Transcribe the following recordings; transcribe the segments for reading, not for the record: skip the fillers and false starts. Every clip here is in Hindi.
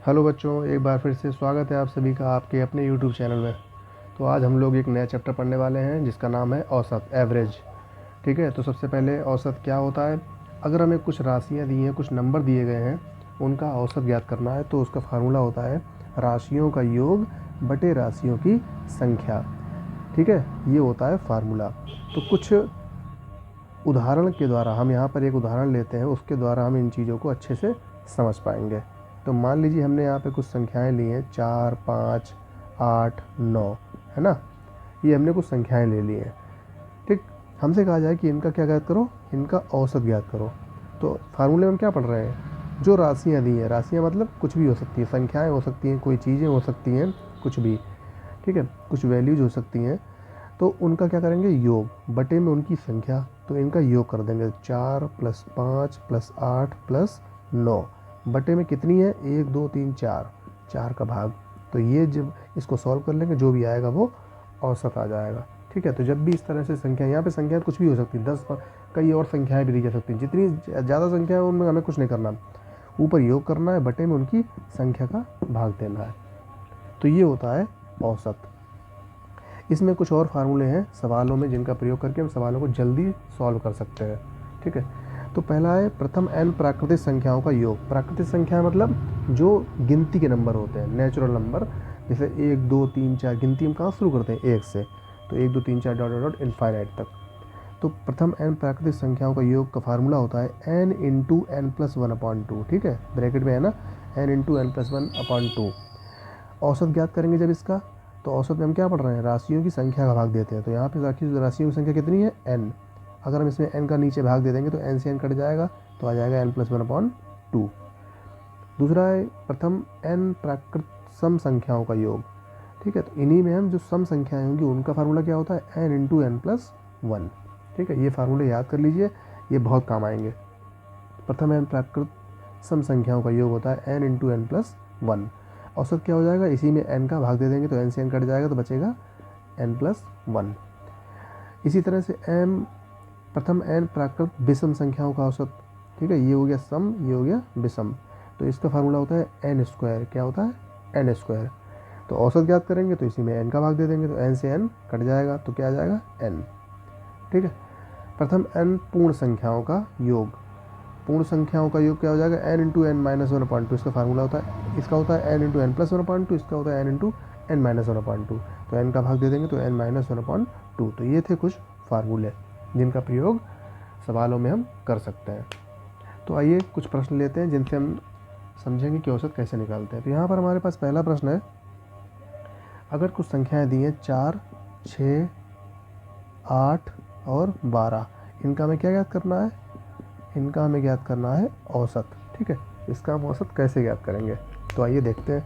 हेलो बच्चों, एक बार फिर से स्वागत है आप सभी का आपके अपने यूट्यूब चैनल में। तो आज हम लोग एक नया चैप्टर पढ़ने वाले हैं जिसका नाम है औसत, एवरेज। ठीक है, तो सबसे पहले औसत क्या होता है। अगर हमें कुछ राशियां दी हैं, कुछ नंबर दिए गए हैं, उनका औसत ज्ञात करना है तो उसका फार्मूला होता है राशियों का योग बटे राशियों की संख्या। ठीक है, ये होता है फार्मूला। तो कुछ उदाहरण के द्वारा हम यहाँ पर एक उदाहरण लेते हैं, उसके द्वारा हम इन चीज़ों को अच्छे से समझ पाएंगे। तो मान लीजिए हमने यहाँ पे कुछ संख्याएं ली हैं, 4, 5, 8, 9, है ना। ये हमने कुछ संख्याएं ले ली हैं। ठीक, हमसे कहा जाए कि इनका क्या ज्ञात करो, इनका औसत ज्ञात करो। तो फार्मूले में क्या पढ़ रहे हैं, जो राशियाँ दी हैं, राशियाँ मतलब कुछ भी हो सकती हैं, संख्याएँ हो सकती हैं, कोई चीज़ें हो सकती हैं, कुछ भी। ठीक है, कुछ वैल्यूज हो सकती हैं। तो उनका क्या करेंगे, योग बटे में उनकी संख्या। तो इनका योग कर देंगे, 4 + 5 + 8 + 9 बटे में कितनी है, 1 2 3 4, 4 का भाग। तो ये जब इसको सॉल्व कर लेंगे, जो भी आएगा वो औसत आ जाएगा। ठीक है, तो जब भी इस तरह से संख्या, यहाँ पे संख्या कुछ भी हो सकती है, 10 कई और संख्याएं भी दी जा सकती हैं। जितनी ज़्यादा संख्या है उनमें हमें कुछ नहीं करना, ऊपर योग करना है, बटे में उनकी संख्या का भाग देना है। तो ये होता है औसत। इसमें कुछ और फार्मूले हैं सवालों में, जिनका प्रयोग करके हम सवालों को जल्दी सॉल्व कर सकते हैं। ठीक है, तो पहला है प्रथम n प्राकृतिक संख्याओं का योग। प्राकृतिक संख्या मतलब जो गिनती के नंबर होते हैं, नेचुरल नंबर। जैसे 1 2 3 4, गिनती हम कहाँ शुरू करते हैं, 1 से। तो 1 2 3 4 डॉट डॉट डॉट इनफाइनाइट तक। तो प्रथम n प्राकृतिक संख्याओं का योग का फार्मूला होता है n × n+1/2। ठीक है, ब्रैकेट में है ना, n × n+1/2। औसत ज्ञात करेंगे जब इसका, तो औसत में हम क्या पढ़ रहे हैं, राशियों की संख्या का भाग देते हैं। तो यहाँ पे राशियों की संख्या कितनी है, n। अगर हम इसमें n का नीचे भाग दे देंगे तो n से n कट जाएगा, तो आ जाएगा n+1/2। दूसरा है प्रथम n प्राकृत सम संख्याओं का योग। ठीक है, तो इन्हीं में हम जो सम संख्याएं होंगी उनका फार्मूला क्या होता है, n × n+1। ठीक है, ये फार्मूले याद कर लीजिए, ये बहुत काम आएंगे। प्रथम n प्राकृत सम संख्याओं का योग होता है n × n+1। औसत क्या हो जाएगा, इसी में n का भाग दे देंगे तो n से n कट जाएगा, तो बचेगा n+1। इसी तरह से प्रथम n प्राकृत विषम संख्याओं का औसत। ठीक है, ये हो गया सम, ये हो गया विषम। तो इसका फार्मूला होता है n²। क्या होता है, n²। तो औसत ज्ञात करेंगे तो इसी में n का भाग दे देंगे, तो n से n कट जाएगा, तो क्या आ जाएगा, n। ठीक है, प्रथम n पूर्ण संख्याओं का योग। पूर्ण संख्याओं का योग क्या हो जाएगा, n × n-1/2। इसका फार्मूला होता है, इसका होता है n × n+1/2, इसका होता है n × n-1/2। तो n का भाग दे देंगे तो n-1/2। तो ये थे कुछ फार्मूले जिनका प्रयोग सवालों में हम कर सकते हैं। तो आइए कुछ प्रश्न लेते हैं जिनसे हम समझेंगे कि औसत कैसे निकालते हैं। तो यहाँ पर हमारे पास पहला प्रश्न है, अगर कुछ संख्याएं दी हैं 4, 6, 8 और 12, इनका हमें क्या ज्ञात करना है, इनका हमें ज्ञात करना है औसत। ठीक है, इसका हम औसत कैसे ज्ञात करेंगे, तो आइए देखते हैं।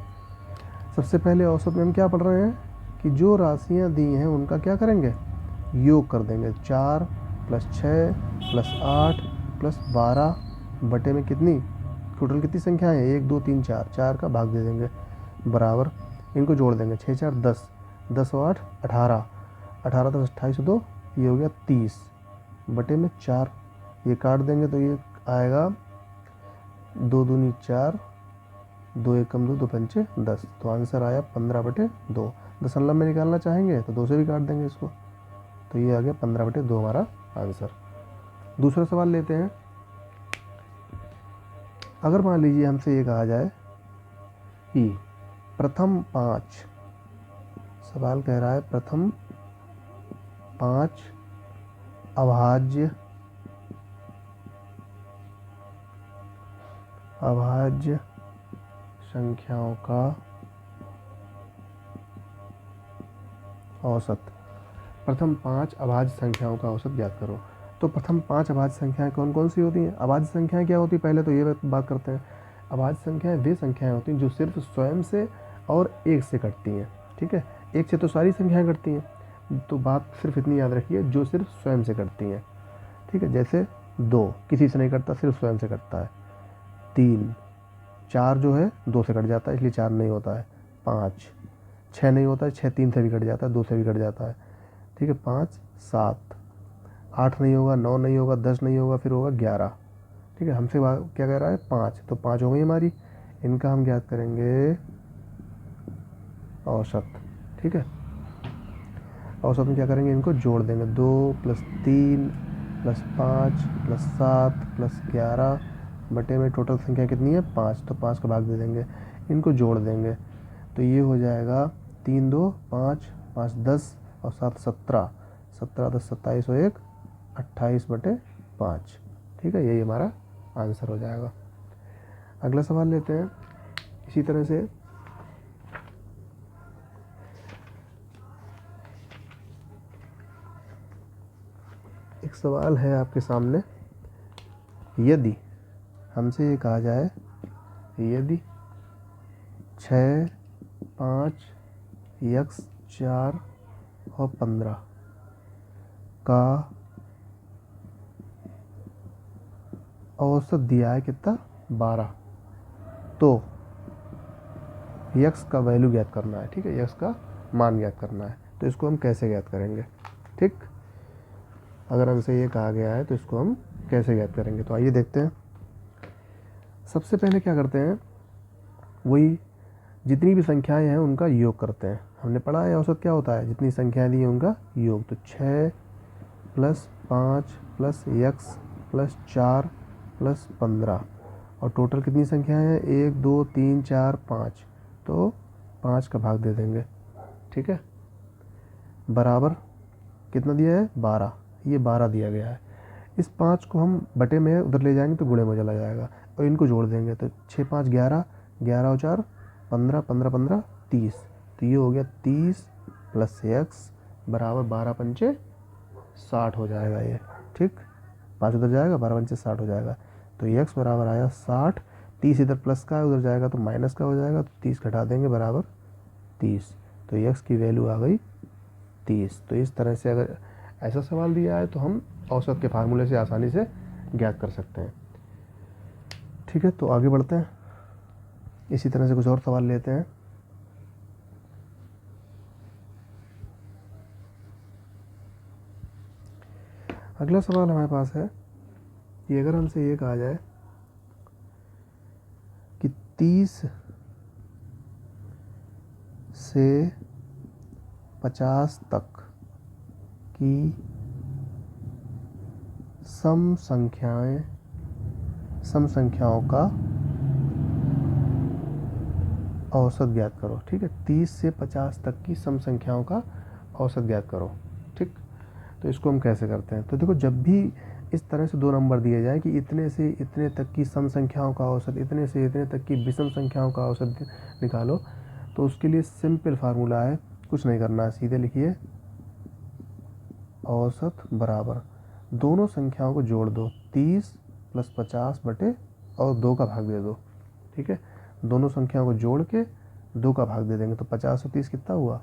सबसे पहले औसत में हम क्या पढ़ रहे हैं कि जो राशियां दी हैं उनका क्या करेंगे, योग कर देंगे। 4 + 6 + 8 + 12 बटे में कितनी, टोटल कितनी संख्याएं हैं, 1 2 3 4, 4 का भाग दे देंगे, बराबर इनको जोड़ देंगे। 6 4 10, 10 और 8 18, 18 10 28 2, ये हो गया 30 बटे में 4। ये काट देंगे तो ये आएगा 2 दूनी 4, 2 एकम 2, 2 पंचे 10। तो आंसर आया 15/2। दशमलव में निकालना चाहेंगे तो 2 से भी काट देंगे इसको, तो ये आ गया 15/2 हमारा आंसर। दूसरा सवाल लेते हैं। अगर मान लीजिए हमसे ये कहा जाए कि प्रथम 5, सवाल कह रहा है प्रथम 5 अभाज्य संख्याओं का औसत। प्रथम 5 अभाज्य संख्याओं का औसत ज्ञात करो। तो प्रथम 5 अभाज्य संख्याएं कौन कौन सी होती हैं, अभाज्य संख्याएं क्या होती है, पहले तो ये बात करते हैं। अभाज्य संख्याएं वे संख्याएं होती हैं जो सिर्फ स्वयं से और 1 से कटती हैं। ठीक है, 1 से तो सारी संख्याएं कटती हैं, तो बात सिर्फ इतनी याद रखिए, जो सिर्फ स्वयं से कटती हैं। ठीक है, जैसे 2 किसी से नहीं कटता, सिर्फ स्वयं से कटता है। 3, 4 जो है 2 से कट जाता है, इसलिए 4 नहीं होता है। 5, 6 नहीं होता है, 6 3 से भी कट जाता है, 2 से भी कट जाता है। ठीक है, 5 7, 8 नहीं होगा, 9 नहीं होगा, 10 नहीं होगा, फिर होगा 11। ठीक है, हमसे क्या कह रहा है, 5, तो 5 हो गई हमारी। इनका हम ज्ञात करेंगे औसत। ठीक है, औसत में क्या करेंगे, इनको जोड़ देंगे। 2 + 3 + 5 + 7 + 11 बटे में टोटल संख्या कितनी है 5, तो 5 का भाग दे देंगे, इनको जोड़ देंगे। तो ये हो जाएगा 3 2 5 5 10 और 7 17, 17 10 27 और 1 28/5। ठीक है, यही हमारा आंसर हो जाएगा। अगला सवाल लेते हैं इसी तरह से। एक सवाल है आपके सामने, यदि हमसे ये कहा जाए, यदि 6 5 x 4 और 15 का औसत दिया है कितना 12, तो x का वैल्यू ज्ञात करना है। ठीक है, x का मान ज्ञात करना है। तो इसको हम कैसे ज्ञात करेंगे? ठीक, अगर हमसे ये कहा गया है तो इसको हम कैसे ज्ञात करेंगे, तो आइए देखते हैं। सबसे पहले क्या करते हैं, वही जितनी भी संख्याएं हैं उनका योग करते हैं। हमने पढ़ा है औसत क्या होता है, जितनी संख्याएं दी हैं उनका योग। तो 6 + 5 + x + 4 + 15 और टोटल कितनी संख्याएं हैं 1 2 3 4 5, तो 5 का भाग दे देंगे। ठीक है, बराबर कितना दिया है 12, ये 12 दिया गया है। इस 5 को हम बटे में उधर ले जाएंगे तो गुणे में चला जाएगा और इनको जोड़ देंगे। तो 6 5 11, 11 और 4 15, 15 15 30, तो ये हो गया 30 + x बराबर 12 पंचे 60 हो जाएगा ये। ठीक, 5 उधर जाएगा, 12 पंचे 60 हो जाएगा। तो x बराबर आया 60, 30 इधर प्लस का है, उधर जाएगा तो माइनस का हो जाएगा, तो 30 घटा देंगे बराबर 30, तो x की वैल्यू आ गई 30। तो इस तरह से अगर ऐसा सवाल दिया है तो हम औसत के फार्मूले से आसानी से ज्ञात कर सकते हैं। ठीक है, तो आगे बढ़ते हैं, इसी तरह से कुछ और सवाल लेते हैं। अगला सवाल हमारे पास है कि अगर हमसे ये कहा जाए कि 30 से 50 तक की सम संख्याओं का औसत ज्ञात करो। ठीक है, 30 से 50 तक की सम संख्याओं का औसत ज्ञात करो। ठीक, तो इसको हम कैसे करते हैं, तो देखो जब भी इस तरह से दो नंबर दिए जाए कि इतने से इतने तक की सम संख्याओं का औसत, इतने से इतने तक की विषम संख्याओं का औसत निकालो, तो उसके लिए सिंपल फार्मूला है, कुछ नहीं करना है, सीधे लिखिए औसत बराबर दोनों संख्याओं को जोड़ दो, 30 + 50 बटे और 2 का भाग दे दो। ठीक है, दोनों संख्याओं को जोड़ के 2 का भाग दे देंगे, तो 50 और 30 कितना हुआ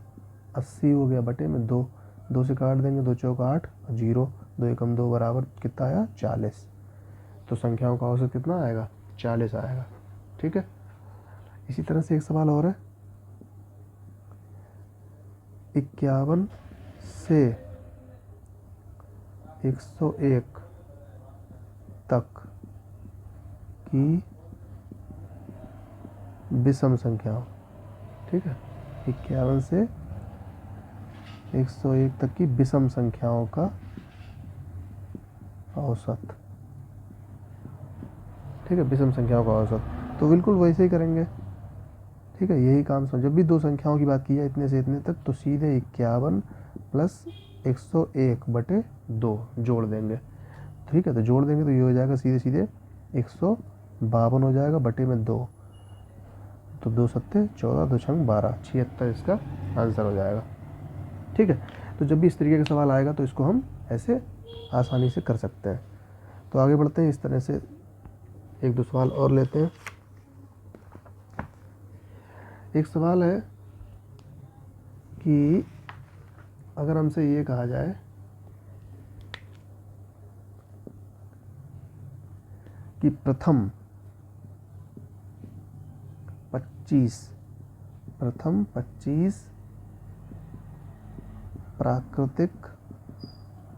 80 हो गया, बटे में 2, 2 से काट देंगे, 2 चौका 8 और 0, 2 एकम 2 बराबर कितना आया 40। तो संख्याओं का औसत कितना आएगा 40 आएगा। ठीक है, इसी तरह से एक सवाल और है, 51 से 101 तक की विषम संख्याओं। ठीक है, 51 से 101 तक की विषम संख्याओं का औसत। ठीक है, विषम संख्याओं का औसत, तो बिल्कुल वैसे ही करेंगे। ठीक है, यही काम जब भी दो संख्याओं की बात की जाए इतने से इतने तक, तो सीधे 51 + 101 बटे 2 जोड़ देंगे। ठीक है, तो जोड़ देंगे तो ये हो जाएगा सीधे सीधे 152 हो जाएगा, बटे में 2, तो 2 सत्ते 14, 2 छंग 12, 76 इसका आंसर हो जाएगा। ठीक है, तो जब भी इस तरीके का सवाल आएगा तो इसको हम ऐसे आसानी से कर सकते हैं। तो आगे बढ़ते हैं, इस तरह से एक दो सवाल और लेते हैं। एक सवाल है कि अगर हमसे ये कहा जाए कि प्रथम 25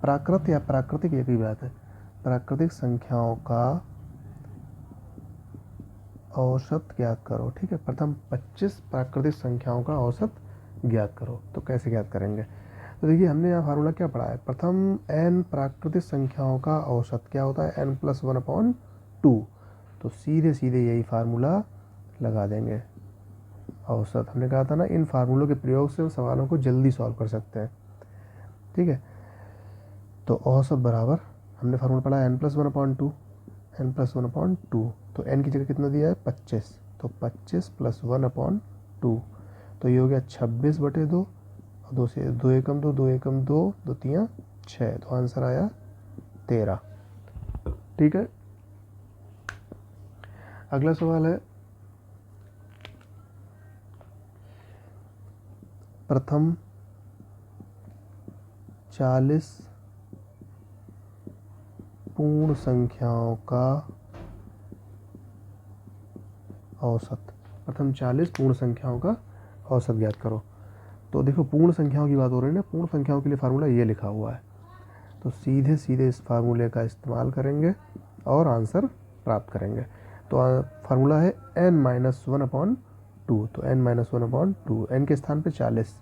प्राकृत या प्राकृतिक एक ही बात है, प्राकृतिक संख्याओं का औसत ज्ञात करो। ठीक है, प्रथम 25 प्राकृतिक संख्याओं का औसत ज्ञात करो। तो कैसे ज्ञात करेंगे? तो देखिए हमने यहाँ फार्मूला क्या पढ़ा है, प्रथम n प्राकृतिक संख्याओं का औसत क्या होता है, n+1/2। तो सीधे सीधे यही फार्मूला लगा देंगे। औसत हमने कहा था ना, इन फार्मूलों के प्रयोग से सवालों को जल्दी सॉल्व कर सकते हैं। ठीक है, तो औसत बराबर हमने फार्मूला पढ़ा n+1/2, n+1/2। तो n की जगह कितना दिया है 25, तो 25 + 1/2, तो ये हो गया 26/2। 2 से 2 एकम 2, 2 एकम 2, 2 तियाँ 6, तो आंसर आया 13। ठीक है, अगला सवाल है, प्रथम 40 पूर्ण संख्याओं का औसत। प्रथम 40 पूर्ण संख्याओं का औसत ज्ञात करो। तो देखो पूर्ण संख्याओं की बात हो रही है ना, पूर्ण संख्याओं के लिए फार्मूला ये लिखा हुआ है, तो सीधे सीधे इस फार्मूले का इस्तेमाल करेंगे और आंसर प्राप्त करेंगे। तो फार्मूला है n-1/2, तो n-1/2, n के स्थान पे 40,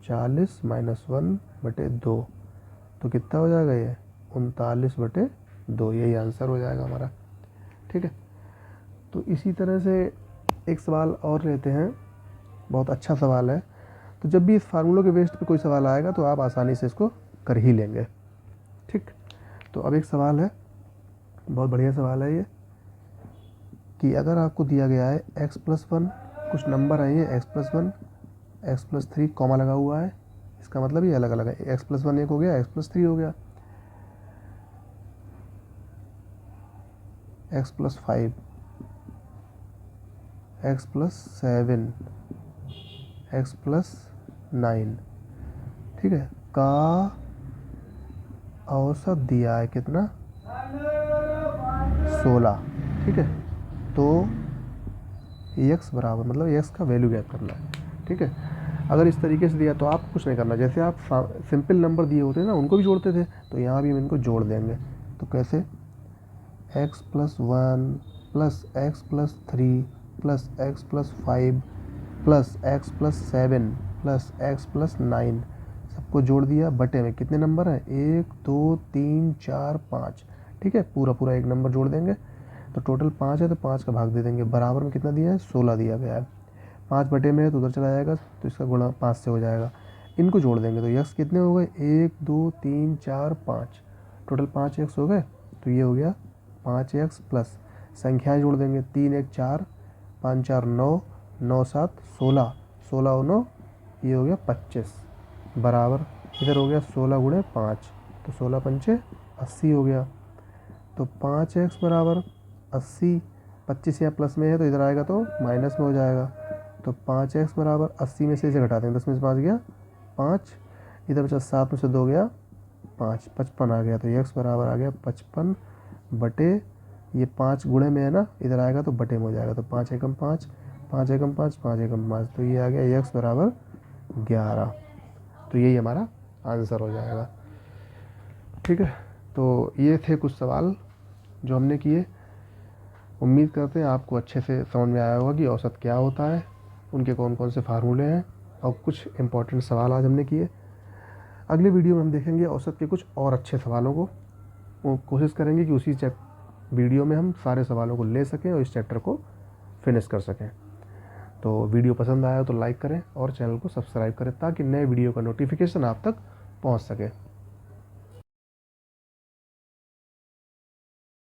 40 - 1/2, तो कितना हो जाएगा ये 39/2, यही आंसर हो जाएगा हमारा। ठीक है, तो इसी तरह से एक सवाल और लेते हैं, बहुत अच्छा सवाल है। तो जब भी इस फार्मूलों के बेस्ड पे कोई सवाल आएगा तो आप आसानी से इसको कर ही लेंगे। ठीक, तो अब एक सवाल है, बहुत बढ़िया सवाल है ये, कि अगर आपको दिया गया है x+1, कुछ नंबर है ये x+1, x+3, कॉमा लगा हुआ है, इसका मतलब ये अलग अलग है, x+1 एक हो गया, x+3 हो गया, x+5, x+7, x+9, ठीक है, का औसत दिया है कितना 16। ठीक है, तो x बराबर, मतलब x का वैल्यू ज्ञात करना है। ठीक है, अगर इस तरीके से दिया तो आप कुछ नहीं करना, जैसे आप सिंपल नंबर दिए होते हैं ना उनको भी जोड़ते थे, तो यहाँ भी हम इनको जोड़ देंगे। तो कैसे, x+1 + x+3 + x+5 + x+7 + x+9, सबको जोड़ दिया, बटे में कितने नंबर हैं 1 2 3 4 5। ठीक है, पूरा पूरा एक नंबर जोड़ देंगे, तो टोटल 5 है, तो 5 का भाग दे देंगे, बराबर में कितना दिया है 16 दिया गया है। 5 बटे में है तो उधर चला जाएगा, तो इसका गुणा 5 से हो जाएगा। इनको जोड़ देंगे तो यक्स कितने हो गए 1 2 3 4 5, टोटल 5 एक्स हो गए, तो ये हो गया 5x प्लस संख्याएं जोड़ देंगे, 3 1 4, 5 4 9, 9 7 16, 16 और 9, ये हो गया 25, बराबर इधर हो गया 16 गुणे 5, तो 16 पंचे 80 हो गया। तो 5x बराबर 80, 25 यहाँ प्लस में है तो इधर आएगा तो माइनस में हो जाएगा, तो 5x बराबर 80 में से इसे घटा देंगे, 10 में से 5 गया 5, इधर बचा 7 में से 2 गया 5, 55 आ गया। तो x बराबर आ गया 55 बटे, ये 5 गुणे में है ना, इधर आएगा तो बटे में हो जाएगा, तो 5 एकम 5, 5 एकम 5, 5 एकम 5, तो ये आ गया x बराबर 11। तो यही हमारा आंसर हो जाएगा। ठीक है, तो ये थे कुछ सवाल जो हमने किए। उम्मीद करते हैं आपको अच्छे से समझ में आया होगा कि औसत क्या होता है, उनके कौन कौन से फार्मूले हैं, और कुछ इंपॉर्टेंट सवाल आज हमने किए। अगले वीडियो में हम देखेंगे औसत के कुछ और अच्छे सवालों को, वो कोशिश करेंगे कि उसी वीडियो में हम सारे सवालों को ले सकें और इस चैप्टर को फिनिश कर सकें। तो वीडियो पसंद आया तो लाइक करें और चैनल को सब्सक्राइब करें ताकि नए वीडियो का नोटिफिकेशन आप तक पहुंच सके।